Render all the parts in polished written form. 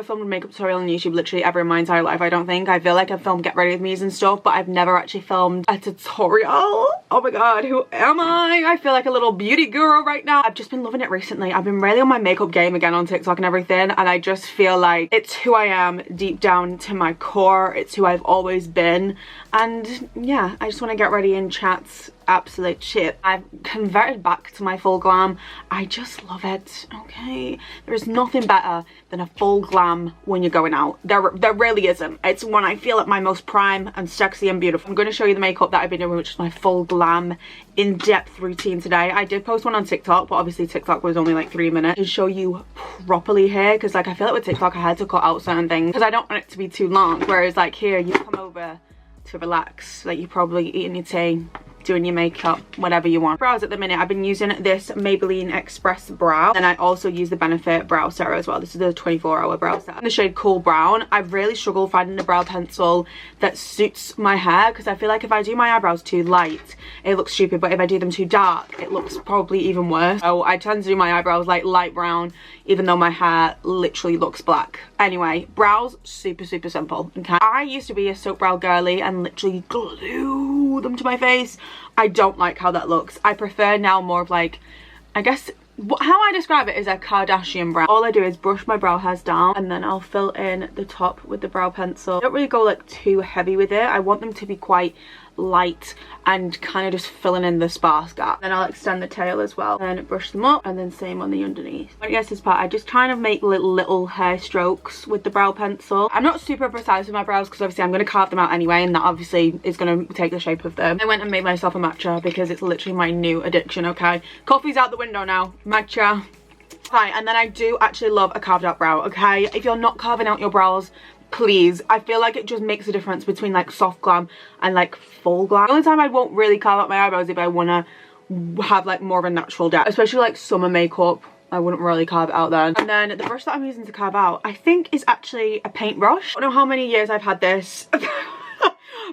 filmed a makeup tutorial on YouTube literally ever in my entire life, I don't think. I feel like I've filmed get ready with me's and stuff, but I've never actually filmed a tutorial. Oh my god, who am I feel like a little beauty guru right now. I've just been loving it recently. I've been really on my makeup game again on TikTok and everything, and I just feel like it's who I am deep down to my core. It's who I've always been, and yeah, I just want to get ready and chat absolute shit. I've converted back to my full glam. I just love it. Okay, there is nothing better than a full glam when you're going out. There really isn't. It's when I feel at my most prime and sexy and beautiful. I'm going to show you the makeup that I've been doing, which is my full glam in-depth routine today. I did post one on TikTok, but obviously TikTok was only like 3 minutes to show you properly here, because like I feel like with TikTok I had to cut out certain things because I don't want it to be too long, whereas like here you come over to relax, like you're probably eating your tea, doing your makeup, whatever you want. Brows at the minute, I've been using this Maybelline Express Brow, and I also use the Benefit Brow Setter as well. This is the 24-hour brow set in the shade Cool Brown. I've really struggled finding a brow pencil that suits my hair, because I feel like if I do my eyebrows too light, it looks stupid, but if I do them too dark, it looks probably even worse. So I tend to do my eyebrows like light brown, even though my hair literally looks black. Anyway, brows, super simple, okay? I used to be a soap brow girly and literally glue them to my face. I don't like how that looks. I prefer now more of like, I guess how I describe it is a Kardashian brow. All I do is brush my brow hairs down and then I'll fill in the top with the brow pencil. I don't really go like too heavy with it. I want them to be quite light and kind of just filling in the sparse gap. Then I'll extend the tail as well, then brush them up, and then same on the underneath. When it gets to this part, I just kind of make little hair strokes with the brow pencil. I'm not super precise with my brows because obviously I'm going to carve them out anyway, and that obviously is going to take the shape of them. I went and made myself a matcha because it's literally my new addiction, okay? Coffee's out the window now. Matcha. Hi, and then I do actually love a carved out brow, okay? If you're not carving out your brows, please, I feel like it just makes a difference between like soft glam and like full glam. The only time I won't really carve out my eyebrows if I want to have like more of a natural depth, especially like summer makeup. I wouldn't really carve it out then. And then the brush that I'm using to carve out, I think is actually a paintbrush. I don't know how many years I've had this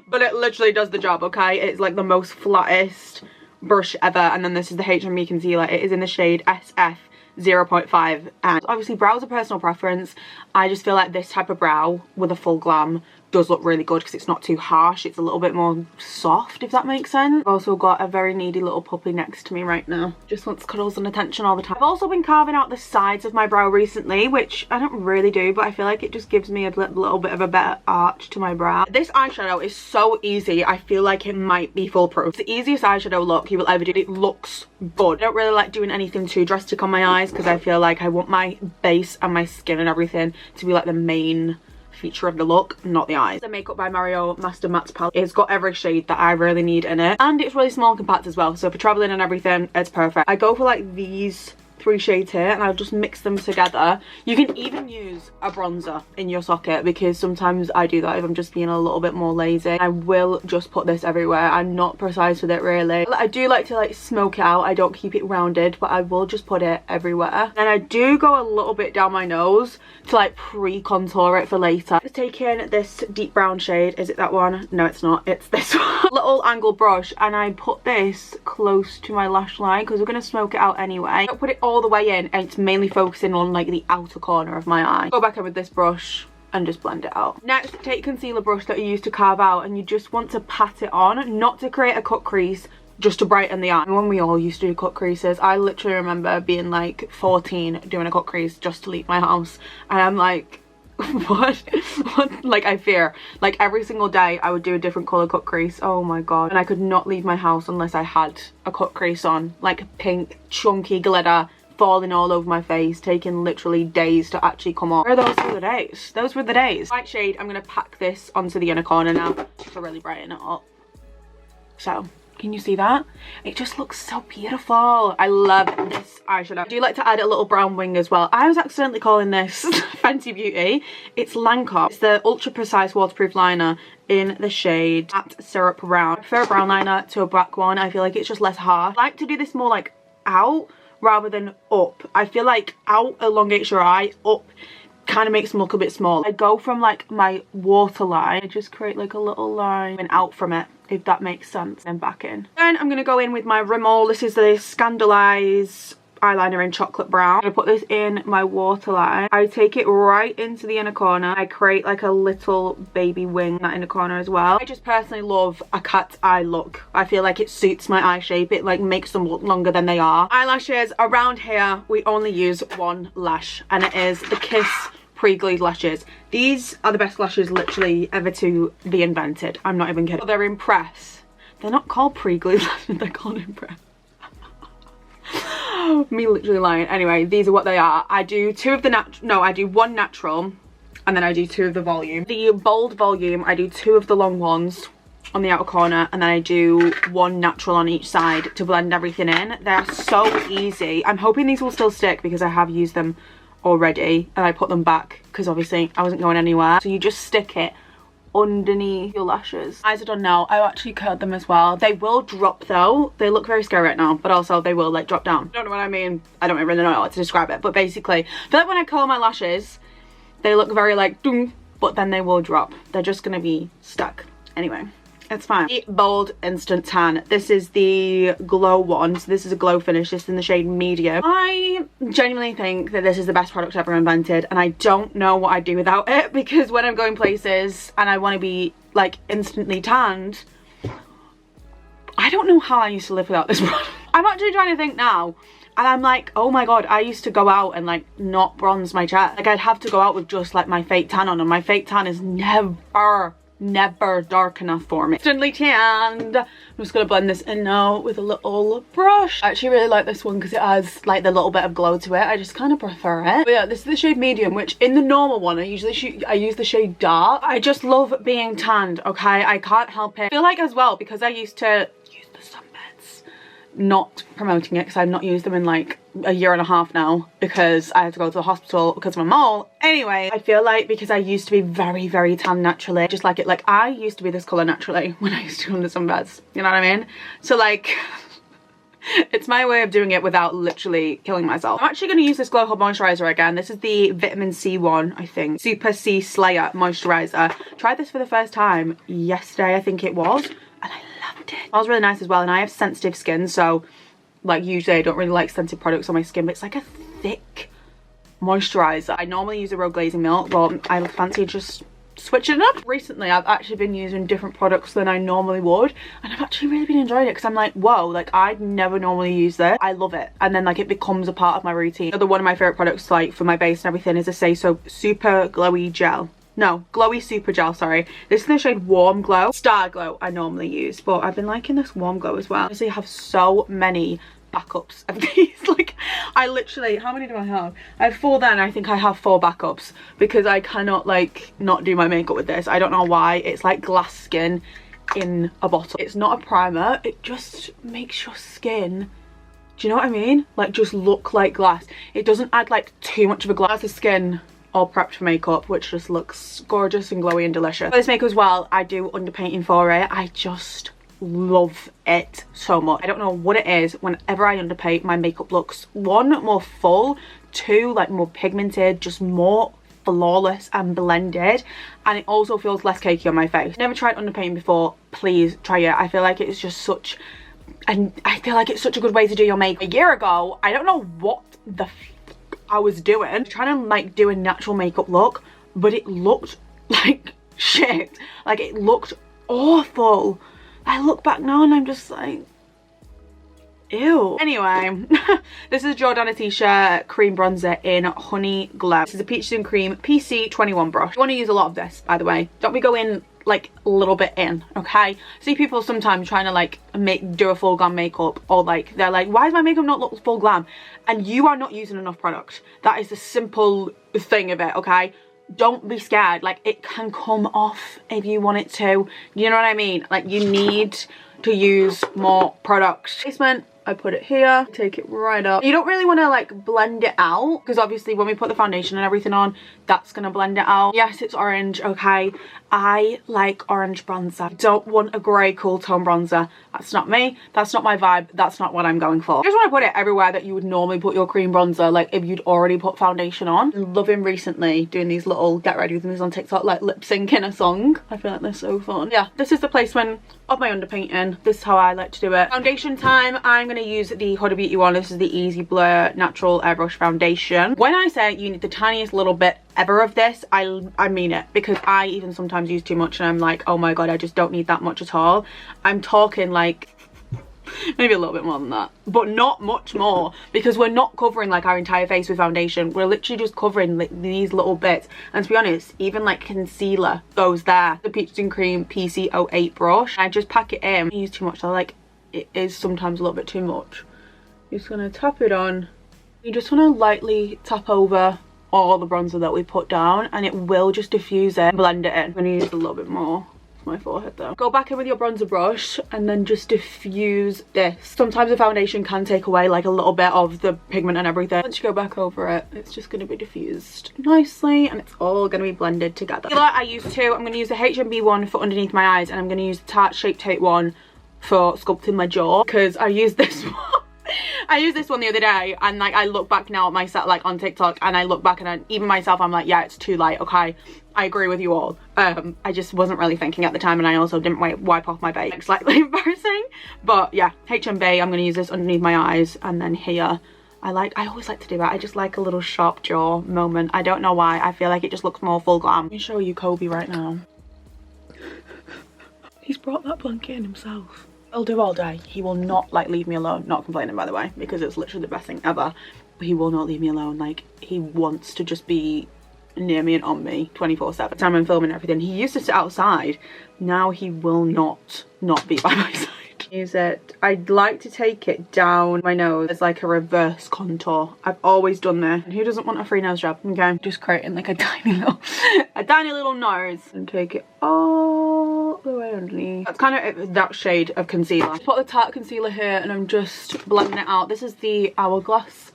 but it literally does the job, okay? It's like the most flattest brush ever. And then this is the HMB concealer. It is in the shade SF 0.5, and obviously brows are personal preference. I just feel like this type of brow with a full glam does look really good because it's not too harsh. It's a little bit more soft, if that makes sense. I've also got a very needy little puppy next to me right now. Just wants cuddles and attention all the time. I've also been carving out the sides of my brow recently, which I don't really do, but I feel like it just gives me a little bit of a better arch to my brow. This eyeshadow is so easy. I feel like it might be foolproof. It's the easiest eyeshadow look you will ever do. It looks good. I don't really like doing anything too drastic on my eyes because I feel like I want my base and my skin and everything to be like the main feature of the look, not the eyes. The Makeup by Mario Master Mattes palette. It's got every shade that I really need in it, and it's really small and compact as well, so for traveling and everything it's perfect. I go for like these 3 shades here and I'll just mix them together. You can even use a bronzer in your socket because sometimes I do that if I'm just being a little bit more lazy. I will just put this everywhere. I'm not precise with it really. I do like to like smoke it out. I don't keep it rounded, but I will just put it everywhere. And I do go a little bit down my nose to like pre-contour it for later. Just taking this deep brown shade. Is it that one? No, it's not. It's this one. Little angled brush, and I put this close to my lash line because we're going to smoke it out anyway. I don't put it all the way in, and it's mainly focusing on like the outer corner of my eye. Go back in with this brush and just blend it out. Next, take a concealer brush that you used to carve out, and you just want to pat it on, not to create a cut crease, just to brighten the eye. When we all used to do cut creases, I literally remember being like 14 doing a cut crease just to leave my house, and I'm like, what? Like I fear, like every single day I would do a different color cut crease. Oh my god. And I could not leave my house unless I had a cut crease on, like pink chunky glitter falling all over my face, taking literally days to actually come off. Those were the days. Those were the days. White shade, I'm gonna pack this onto the inner corner now to really brighten it up. So can you see that? It just looks so beautiful. I love this eyeshadow. I do like to add a little brown wing as well. I was accidentally calling this Fenty Beauty. It's Lancome. It's the ultra precise waterproof liner in the shade Matte Syrup Brown. I prefer a brown liner to a black one. I feel like it's just less harsh. I like to do this more like out rather than up. I feel like out elongates your eye, up kind of makes them look a bit small. I go from like my waterline, I just create like a little line and out from it, if that makes sense, and back in. Then I'm going to go in with my Rimmel. This is the Scandalize eyeliner in chocolate brown. I'm gonna put this in my waterline. I take it right into the inner corner. I create like a little baby wing in that inner corner as well. I just personally love a cat's eye look. I feel like it suits my eye shape. It like makes them look longer than they are. Eyelashes, around here we only use one lash, and it is the Kiss pre-glued lashes. These are the best lashes literally ever to be invented. I'm not even kidding. They're Impress. They're not called pre-glued lashes, they're called Impress. Me literally lying. Anyway, these are what they are. I do two of the I do one natural and then I do two of the volume. The bold volume, I do two of the long ones on the outer corner, and then I do one natural on each side to blend everything in. They're so easy. I'm hoping these will still stick because I have used them already and I put them back because obviously I wasn't going anywhere. So you just stick it underneath your lashes. Eyes, I don't know, I actually curled them as well. They will drop though. They look very scary right now, but also they will like drop down. Don't know what I mean. I don't really know how to describe it, but basically I feel like when I curl my lashes they look very like doom, but then they will drop. They're just gonna be stuck. Anyway, it's fine. The Bold Instant Tan. This is the glow one. So this is a glow finish. This is in the shade medium. I genuinely think that this is the best product ever invented, and I don't know what I'd do without it, because when I'm going places and I want to be like instantly tanned, I don't know how I used to live without this product. I'm actually trying to think now, and I'm like, oh my god, I used to go out and like not bronze my chest. Like I'd have to go out with just like my fake tan on, and my fake tan is never dark enough for me. Instantly tanned. I'm just gonna blend this in now with a little brush. I actually really like this one because it has like the little bit of glow to it. I just kind of prefer it. But yeah, this is the shade medium, which in the normal one I use the shade dark. I just love being tanned, okay? I can't help it. I feel like as well, because I used to use the sunbeds, not promoting it because I've not used them in like a year and a half now because I had to go to the hospital because of a mole. Anyway, I feel like because I used to be very tan naturally, just like it, like I used to be this colour naturally when I used to go on the sunbeds, you know what I mean? So like it's my way of doing it without literally killing myself. I'm actually going to use this Glow Hub moisturiser again. This is the vitamin C one, I think. Super C Slayer moisturiser. Tried this for the first time yesterday, I think it was, and I loved it. It smells really nice as well, and I have sensitive skin, so like usually I don't really like scented products on my skin, but it's like a thick moisturiser. I normally use a Rogue Glazing Milk, but I fancy just switching it up. Recently I've actually been using different products than I normally would, and I've actually really been enjoying it because I'm like, whoa, like I'd never normally use this. I love it, and then like it becomes a part of my routine. Another one of my favourite products like for my base and everything is a Say So Super Glowy Gel. No, Glowy Super Gel, sorry. This is the shade Warm Glow. Star Glow I normally use, but I've been liking this Warm Glow as well. Honestly, I have so many backups of these. Like I literally, how many do I have? I have 4 then. I think I have 4 backups because I cannot like not do my makeup with this. I don't know why. It's like glass skin in a bottle. It's not a primer. It just makes your skin, do you know what I mean? Like just look like glass. It doesn't add like too much of a glass. The skin all prepped for makeup, which just looks gorgeous and glowy and delicious. For this makeup as well, I do underpainting for it. I just love it so much. I don't know what it is. Whenever I underpaint, my makeup looks 1 more full, 2 like more pigmented, just more flawless and blended, and it also feels less cakey on my face. Never tried underpainting before, please try it. I feel like it's just such, and I feel like it's such a good way to do your makeup. A year ago, I don't know what the I was doing, trying to like do a natural makeup look, but it looked like shit. Like it looked awful. I look back now and I'm just like, ew. Anyway, this is a Jordana T-shirt cream bronzer in Honey Glow. This is a Peaches and Cream PC21 brush. You want to use a lot of this, by the way. Don't be going like a little bit in, okay? See people sometimes trying to like do a full glam makeup, or like they're like, why does my makeup not look full glam? And you are not using enough product. That is the simple thing of it, okay? Don't be scared. Like it can come off if you want it to, you know what I mean? Like you need to use more product. Placement, I put it here, take it right up. You don't really want to like blend it out because obviously when we put the foundation and everything on, that's gonna blend it out. Yes, it's orange, okay? I like orange bronzer. I don't want a grey cool tone bronzer. That's not me. That's not my vibe. That's not what I'm going for. I just want to put it everywhere that you would normally put your cream bronzer, like if you'd already put foundation on. I'm loving recently doing these little get ready with me on TikTok, like lip syncing a song. I feel like they're so fun. Yeah, this is the placement of my underpainting. This is how I like to do it. Foundation time, I'm going to use the Huda Beauty one. This is the Easy Blur Natural Airbrush Foundation. When I say you need the tiniest little bit ever of this, I mean it, because I even sometimes use too much and I'm like, oh my god, I just don't need that much at all. I'm talking like maybe a little bit more than that, but not much more, because we're not covering like our entire face with foundation. We're literally just covering like these little bits. And to be honest, even like concealer goes there. The Peaches and Cream PC08 brush, I just pack it in. I use too much, so like it is sometimes a little bit too much. Just gonna tap it on. You just want to lightly tap over all the bronzer that we put down, and it will just diffuse it, blend it in. I'm gonna use a little bit more my forehead though. Go back in with your bronzer brush and then just diffuse this. Sometimes the foundation can take away like a little bit of the pigment and everything. Once you go back over it, it's just going to be diffused nicely and it's all going to be blended together. I use two. I'm going to use the HMB one for underneath my eyes, and I'm going to use the Tarte Shape Tape one for sculpting my jaw, because I used this one. I used this one the other day, and like I look back now at myself like on TikTok, and I look back and even myself, I'm like, yeah, it's too light. Okay, I agree with you all. I just wasn't really thinking at the time, and I also didn't wipe off my base. Slightly embarrassing, but yeah, HMB. I'm gonna use this underneath my eyes, and then here I always like to do that. I just like a little sharp jaw moment. I don't know why. I feel like it just looks more full glam. Let me show you Kobe right now. He's brought that blanket in himself. He'll do all day. He will not like leave me alone. Not complaining, by the way, because it's literally the best thing ever. But he will not leave me alone. Like, he wants to just be near me and on me 24/7. Time I'm filming everything. He used to sit outside. Now he will not be by my side. Use it. I'd like to take it down my nose as like a reverse contour. I've always done this. And who doesn't want a free nose job? Okay, just creating like a tiny little nose, and take it all the way underneath. That's kind of that shade of concealer. Put the Tarte concealer here, and I'm just blending it out. This is the Hourglass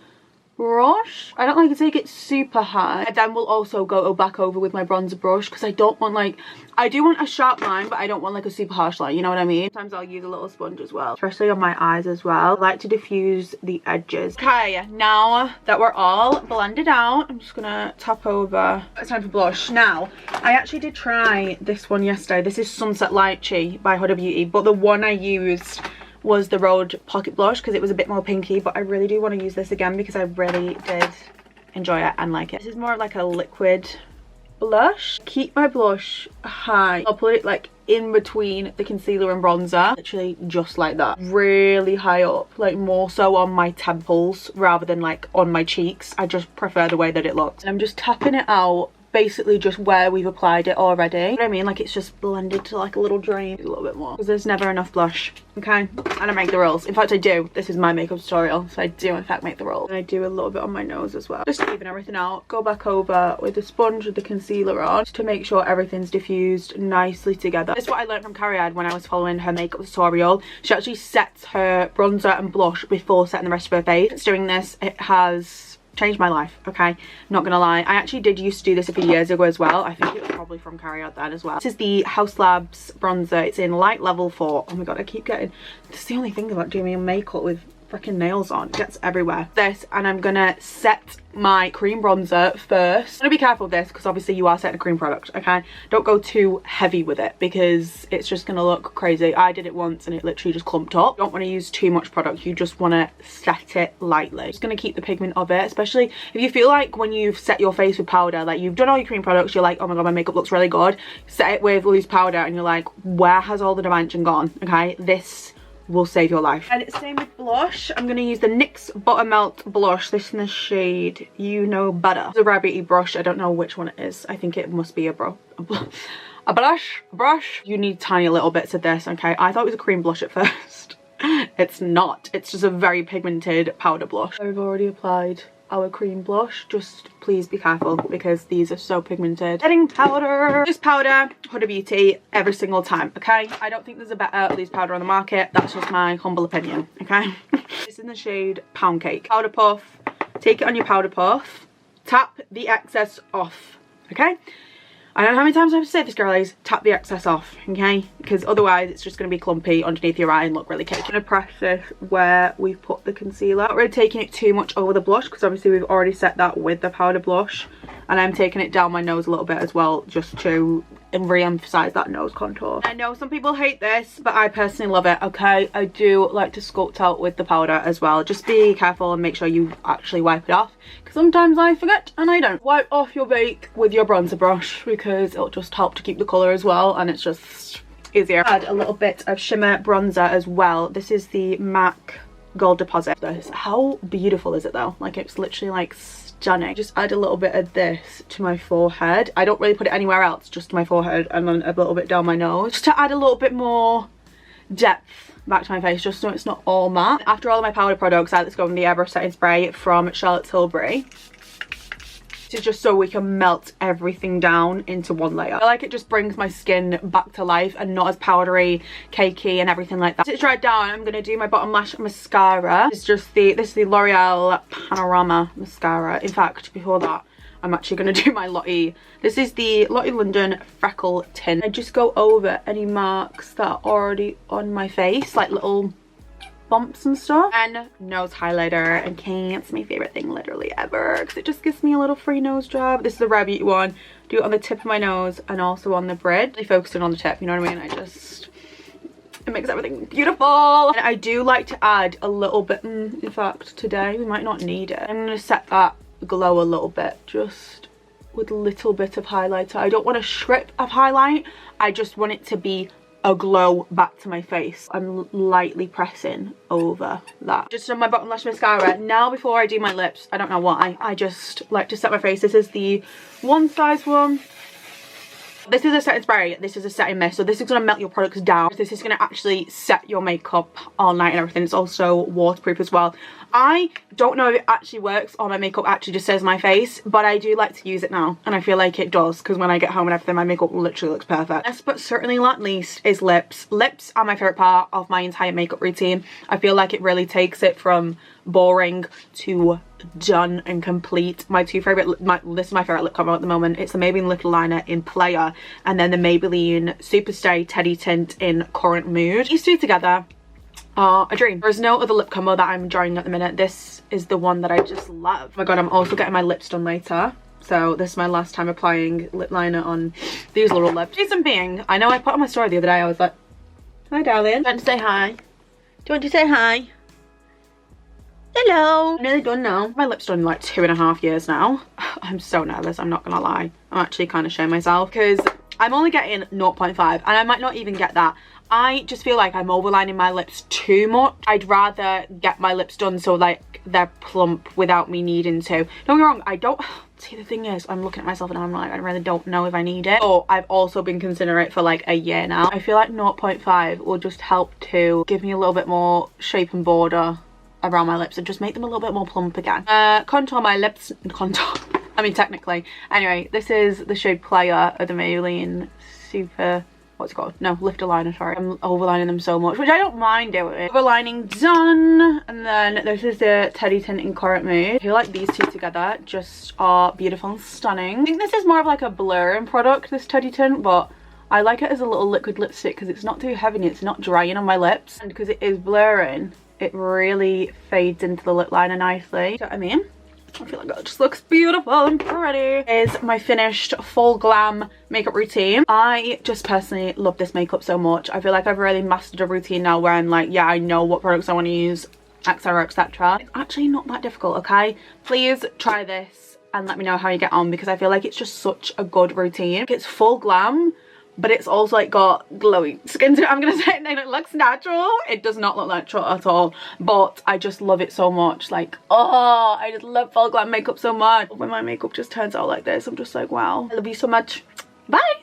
brush. I don't like to take it super high. And then we'll also go back over with my bronzer brush, because I don't want like, I do want a sharp line, but I don't want like a super harsh line, you know what I mean? Sometimes I'll use a little sponge as well, especially on my eyes as well. I like to diffuse the edges. Okay, now that we're all blended out, I'm just gonna tap over. It's time for blush. Now, I actually did try this one yesterday. This is Sunset Lychee by Huda Beauty, but the one I used was the Rode Pocket Blush, because it was a bit more pinky, but I really do want to use this again because I really did enjoy it and like it. This is more like a liquid blush. Keep my blush high. I'll put it like in between the concealer and bronzer, literally just like that, really high up, like more so on my temples rather than like on my cheeks. I just prefer the way that it looks. And I'm just tapping it out basically just where we've applied it already. You know what I mean? Like it's just blended to like a little drain. A little bit more, because there's never enough blush. Okay, I don't make the rules. In fact, I do. This is my makeup tutorial, so I do in fact make the rules. And I do a little bit on my nose as well, just to even everything out. Go back over with the sponge with the concealer on, just to make sure everything's diffused nicely together. This is what I learned from Cariad when I was following her makeup tutorial. She actually sets her bronzer and blush before setting the rest of her face. Since doing this, it has changed my life. Okay, not gonna lie, I actually did used to do this a few years ago as well. I think it was probably from Cariad then as well. This is the House Labs bronzer. It's in light level 4. Oh my god, I keep getting, this is the only thing about doing makeup with freaking nails on, it gets everywhere. This, and I'm gonna set my cream bronzer first. I'm gonna be careful with this because obviously you are setting a cream product. Okay, don't go too heavy with it because it's just gonna look crazy. I did it once and it literally just clumped up. You don't want to use too much product, you just want to set it lightly. Just gonna keep the pigment of it, especially if you feel like when you've set your face with powder, like you've done all your cream products, you're like, oh my god, my makeup looks really good. Set it with loose powder and you're like, where has all the dimension gone? Okay, this will save your life. And same with blush. I'm going to use the NYX Buttermelt blush. This in the shade You Know Better. It's a Rare Beauty brush. I don't know which one it is. I think it must be a brush. You need tiny little bits of this. Okay, I thought it was a cream blush at first. It's not. It's just a very pigmented powder blush. I've already applied our cream blush. Just please be careful because these are so pigmented. Setting powder. Loose powder, Huda Beauty, every single time. Okay, I don't think there's a better loose powder on the market. That's just my humble opinion. Okay. This is in the shade Pound Cake. Powder puff. Take it on your powder puff. Tap the excess off. Okay, I don't know how many times I have to say this, girlies. Tap the excess off, okay? Because otherwise it's just going to be clumpy underneath your eye and look really cakey. I'm going to press this where we've put the concealer. Not really taking it too much over the blush because obviously we've already set that with the powder blush. And I'm taking it down my nose a little bit as well, just to and re-emphasize that nose contour. I know some people hate this, but I personally love it, okay? I do like to sculpt out with the powder as well. Just be careful and make sure you actually wipe it off, because sometimes I forget and I don't. Wipe off your bake with your bronzer brush because it'll just help to keep the colour as well, and it's just easier. Add a little bit of shimmer bronzer as well. This is the MAC Gold Deposit. How beautiful is it though? Like, it's literally like stunning. Just add a little bit of this to my forehead. I don't really put it anywhere else, just to my forehead, and then a little bit down my nose, just to add a little bit more depth back to my face, just so it's not all matte. After all of my powder products, I like to go in the airbrush setting spray from Charlotte Tilbury. This is just so we can melt everything down into one layer. I feel like it just brings my skin back to life and not as powdery, cakey and everything like that. Once it's dried down, I'm going to do my bottom lash mascara. This is the L'Oreal Panorama mascara. In fact, before that, I'm actually going to do my Lottie. This is the Lottie London Freckle Tint. I just go over any marks that are already on my face, like little bumps and stuff. And nose highlighter, and it's my favorite thing literally ever, because it just gives me a little free nose job. This is the Rare Beauty one. Do it on the tip of my nose and also on the bridge. Really focusing on the tip, you know what I mean? It makes everything beautiful. And I do like to add a little bit, in fact today we might not need it. I'm going to set that glow a little bit, just with a little bit of highlighter. I don't want a strip of highlight, I just want it to be a glow back to my face. I'm lightly pressing over that. Just on my bottom lash mascara. Now before I do my lips, I don't know why, I just like to set my face. This is the One Size one. This is a setting spray, this is a setting mist, so this is going to melt your products down. This is going to actually set your makeup all night and everything. It's also waterproof as well. I don't know if it actually works or my makeup actually just says my face, but I do like to use it now, and I feel like it does, because when I get home and everything, my makeup literally looks perfect. Last but certainly not least is lips. Lips are my favourite part of my entire makeup routine. I feel like it really takes it from boring to done and complete. This is my favorite lip combo at the moment. It's the Maybelline lip liner in Player, and then the Maybelline Superstay Teddy Tint in Current Mood. These two together are a dream. There's no other lip combo that I'm enjoying at the minute. This is the one that I just love. Oh my god, I'm also getting my lips done later, so this is my last time applying lip liner on these little lips. Reason being, I know I put on my story the other day, I was like, hi darling, do you want to say hi? Do you want to say hi? Hello. I'm nearly done now. My lips done in like 2.5 years now. I'm so nervous, I'm not gonna lie. I'm actually kind of showing myself because I'm only getting 0.5 and I might not even get that. I just feel like I'm overlining my lips too much. I'd rather get my lips done so like they're plump without me needing to. Don't get me wrong, I don't... See, the thing is, I'm looking at myself and I'm like, I really don't know if I need it. But I've also been considering it for like a year now. I feel like 0.5 will just help to give me a little bit more shape and border around my lips and just make them a little bit more plump again. Contour my lips. I mean, technically. Anyway, this is the shade Player of the Maybelline Super... What's it called? No, Lifter Liner, sorry. I'm overlining them so much, which I don't mind doing. Overlining done. And then this is the Teddy Tint in Current Mood. I feel like these two together just are beautiful and stunning. I think this is more of like a blurring product, this Teddy Tint, but I like it as a little liquid lipstick because it's not too heavy and it's not drying on my lips. And because it is blurring, it really fades into the lip liner nicely. You know what I mean? I feel like that just looks beautiful and pretty. Is my finished full glam makeup routine. I just personally love this makeup so much. I feel like I've really mastered a routine now where I'm like, yeah, I know what products I want to use, etc, etc. It's actually not that difficult, okay? Please try this and let me know how you get on, because I feel like it's just such a good routine. It's full glam, but it's also like got glowy skin to it. I'm gonna say it, and it looks natural. It does not look natural at all, but I just love it so much. Like, oh, I just love full glam makeup so much. When my makeup just turns out like this, I'm just like, wow, I love you so much. Bye.